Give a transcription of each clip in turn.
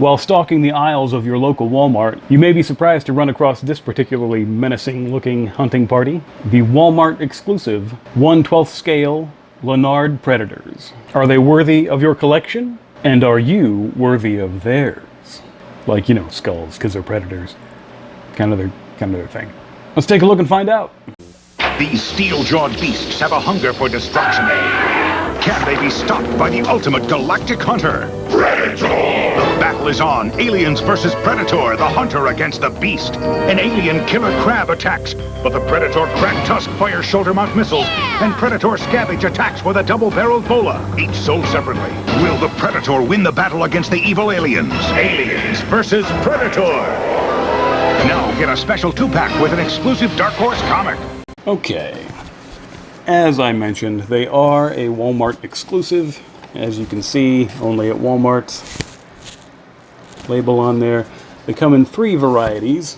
While stalking the aisles of your local Walmart, you may be surprised to run across this particularly menacing-looking hunting party. The Walmart exclusive 1/12 scale Lanard Predators. Are they worthy of your collection? And are you worthy of theirs? Like, you know, skulls, because they're predators. Kind of their thing. Let's take a look and find out. These steel-jawed beasts have a hunger for destruction. Can they be stopped by the ultimate galactic hunter? Predator! The battle is on. Aliens versus Predator, the hunter against the beast. An alien killer crab attacks, but the Predator crack tusk fires shoulder-mount missiles, and Predator scavenge attacks with a double-barreled bola, each sold separately. Will the Predator win the battle against the evil aliens? Aliens versus Predator! Now get a special 2-pack with an exclusive Dark Horse comic. Okay. As I mentioned, they are a Walmart exclusive. As you can see, only at Walmart. Label on there. They come in 3 varieties.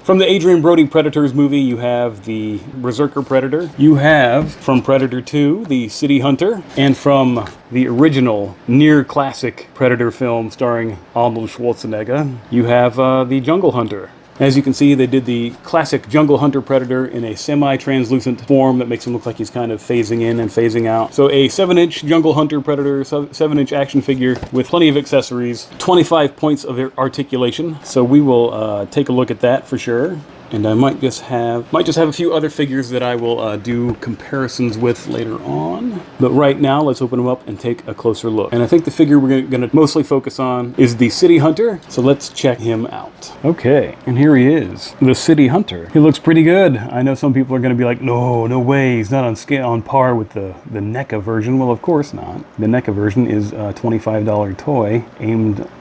From the Adrian Brody Predators movie, you have the Berserker Predator. You have, from Predator 2, the City Hunter. And from the original, near-classic Predator film starring Arnold Schwarzenegger, you have the Jungle Hunter. As you can see, they did the classic Jungle Hunter Predator in a semi-translucent form that makes him look like he's kind of phasing in and phasing out. So a 7-inch Jungle Hunter Predator, 7-inch action figure with plenty of accessories, 25 points of articulation. So we will take a look at that for sure. And I might just have a few other figures that I will do comparisons with later on. But right now, let's open them up and take a closer look. And I think the figure we're going to mostly focus on is the City Hunter. So let's check him out. Okay, and here he is, the City Hunter. He looks pretty good. I know some people are going to be like, no way, he's not on par with the NECA version. Well, of course not. The NECA version is a $25 toy,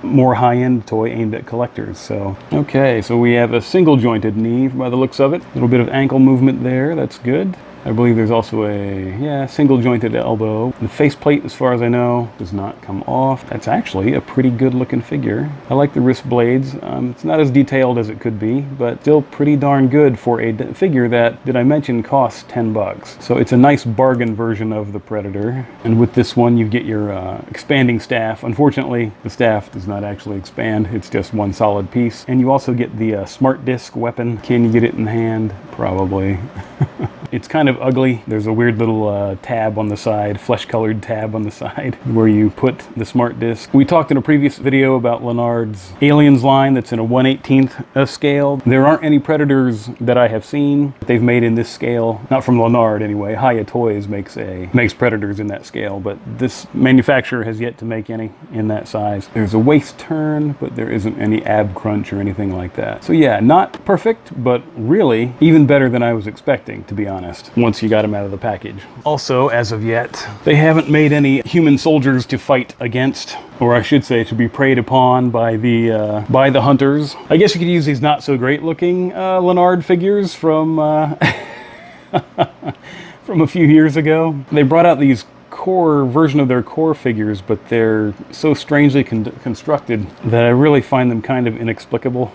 more high-end toy aimed at collectors. So, okay, so we have a single-jointed knee by the looks of it. A little bit of ankle movement there, that's good. I believe there's also a, single jointed elbow. The faceplate, as far as I know, does not come off. That's actually a pretty good looking figure. I like the wrist blades. It's not as detailed as it could be, but still pretty darn good for a figure that, did I mention, costs 10 bucks. So it's a nice bargain version of the Predator. And with this one, you get your expanding staff. Unfortunately, the staff does not actually expand. It's just one solid piece. And you also get the smart disc weapon. Can you get it in hand? Probably. It's kind of ugly. There's a weird little tab on the side, flesh-colored tab on the side, where you put the smart disc. We talked in a previous video about Lanard's Aliens line that's in a 1/18th scale. There aren't any Predators that I have seen that they've made in this scale. Not from Lanard, anyway. Hiya Toys makes Predators in that scale, but this manufacturer has yet to make any in that size. There's a waist turn, but there isn't any ab crunch or anything like that. So yeah, not perfect, but really even better than I was expecting, to be honest, once you got them out of the package. Also, as of yet, they haven't made any human soldiers to fight against, or I should say to be preyed upon by the hunters. I guess you could use these not so great looking Lanard figures from from a few years ago. They brought out these core version of their core figures, but they're so strangely constructed that I really find them kind of inexplicable.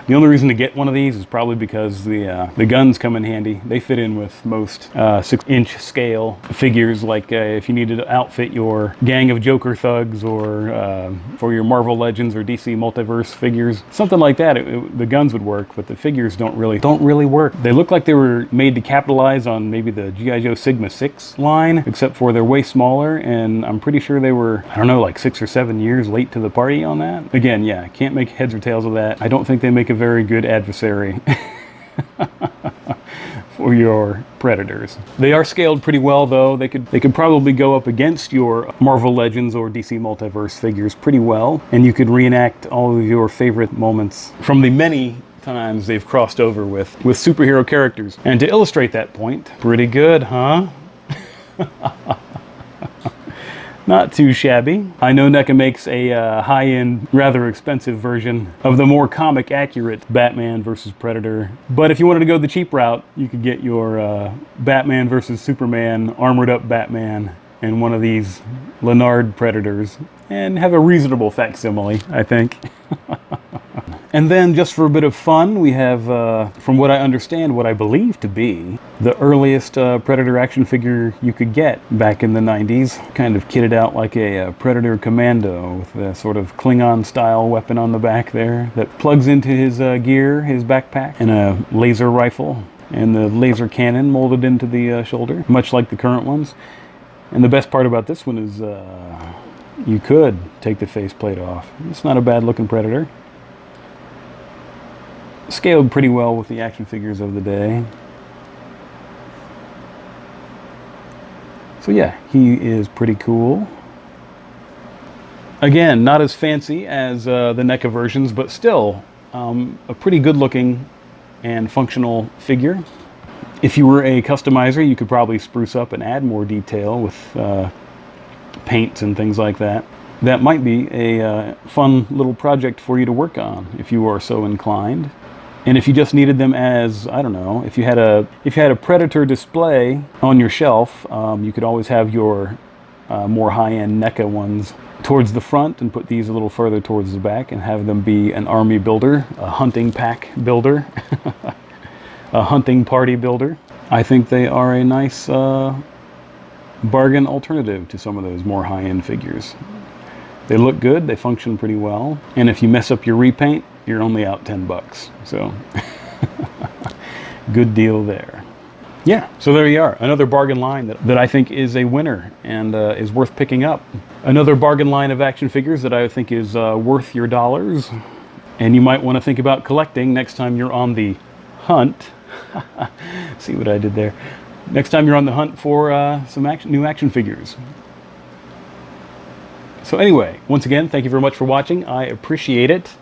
The only reason to get one of these is probably because the guns come in handy. They fit in with most 6-inch scale figures, like if you needed to outfit your gang of Joker thugs, or for your Marvel Legends or DC Multiverse figures, something like that. The guns would work, but the figures don't really work. They look like they were made to capitalize on maybe the G.I. Joe Sigma 6 line, except for they're way smaller, and I'm pretty sure they were, I don't know, like 6 or 7 years late to the party on that. Again, yeah, can't make heads or tails of that. I don't think they make a very good adversary for your Predators. They are scaled pretty well, though. They could probably go up against your Marvel Legends or DC Multiverse figures pretty well, and you could reenact all of your favorite moments from the many times they've crossed over with superhero characters. And to illustrate that point, pretty good, huh? Not too shabby. I know NECA makes a high-end, rather expensive version of the more comic-accurate Batman vs. Predator. But if you wanted to go the cheap route, you could get your Batman vs. Superman, armored-up Batman, and one of these Lanard Predators, and have a reasonable facsimile, I think. And then, just for a bit of fun, we have, from what I understand, what I believe to be the earliest Predator action figure you could get back in the 90s. Kind of kitted out like a Predator Commando with a sort of Klingon-style weapon on the back there that plugs into his gear, his backpack, and a laser rifle, and the laser cannon molded into the shoulder, much like the current ones. And the best part about this one is you could take the faceplate off. It's not a bad-looking Predator. Scaled pretty well with the action figures of the day. So yeah, he is pretty cool. Again, not as fancy as the NECA versions, but still a pretty good looking and functional figure. If you were a customizer, you could probably spruce up and add more detail with paints and things like that. That might be a fun little project for you to work on if you are so inclined. And if you just needed them as, I don't know, if you had a Predator display on your shelf, you could always have your more high-end NECA ones towards the front and put these a little further towards the back and have them be an army builder, a hunting pack builder, a hunting party builder. I think they are a nice bargain alternative to some of those more high-end figures. They look good, they function pretty well, and if you mess up your repaint, you're only out $10. So, good deal there. Yeah, so there you are. Another bargain line that I think is a winner and is worth picking up. Another bargain line of action figures that I think is worth your dollars. And you might want to think about collecting next time you're on the hunt. See what I did there? Next time you're on the hunt for some new action figures. So anyway, once again, thank you very much for watching. I appreciate it.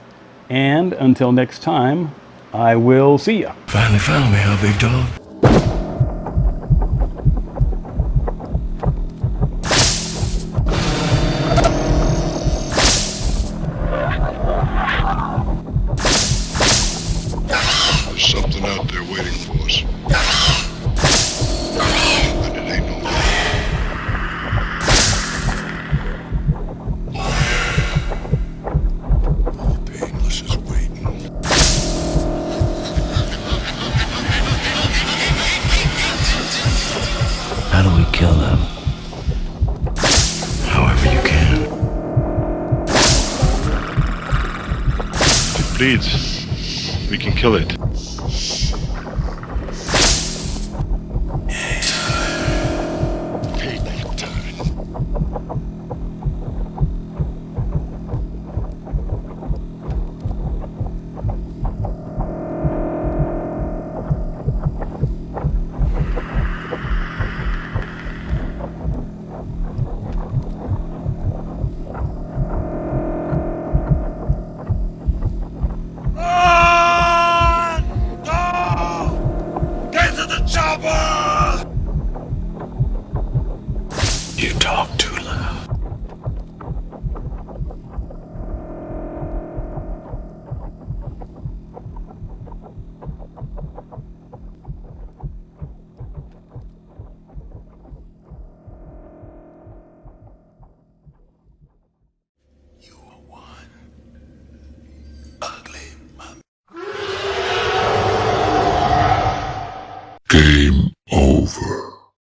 And until next time, I will see ya. Finally found me, huh, big dog? There's something out there waiting for us. And it ain't no lie. Painless is waiting. How do we kill them? However you can. If it bleeds, we can kill it. Payback time. You talk too loud. You are one ugly mother. Game